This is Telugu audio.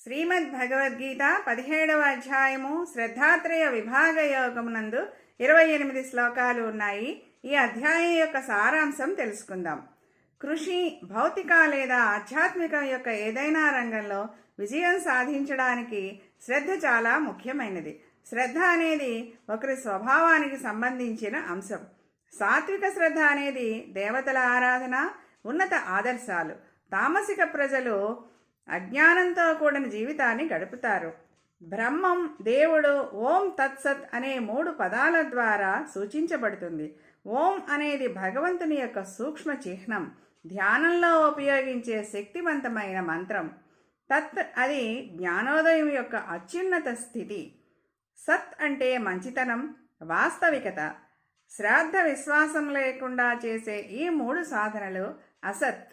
శ్రీమద్ భగవద్గీత 17వ అధ్యాయము శ్రద్ధాత్రయ విభాగ యోగమునందు 28 శ్లోకాలు ఉన్నాయి. ఈ అధ్యాయం యొక్క సారాంశం తెలుసుకుందాం. కృషి, భౌతిక లేదా ఆధ్యాత్మికం యొక్క ఏదైనా రంగంలో విజయం సాధించడానికి శ్రద్ధ చాలా ముఖ్యమైనది. శ్రద్ధ అనేది ఒకరి స్వభావానికి సంబంధించిన అంశం. సాత్విక శ్రద్ధ అనేది దేవతల ఆరాధన, ఉన్నత ఆదర్శాలు. తామసిక ప్రజలు అజ్ఞానంతో కూడిన జీవితాన్ని గడుపుతారు. బ్రహ్మం, దేవుడు, ఓం తత్సత్ అనే 3 పదాల ద్వారా సూచించబడుతుంది. ఓం అనేది భగవంతుని యొక్క సూక్ష్మ చిహ్నం, ధ్యానంలో ఉపయోగించే శక్తివంతమైన మంత్రం. తత్ అది జ్ఞానోదయం యొక్క అత్యున్నత స్థితి. సత్ అంటే మంచితనం, వాస్తవికత. శ్రాద్ధ విశ్వాసం లేకుండా చేసే ఈ 3 సాధనలు అసత్.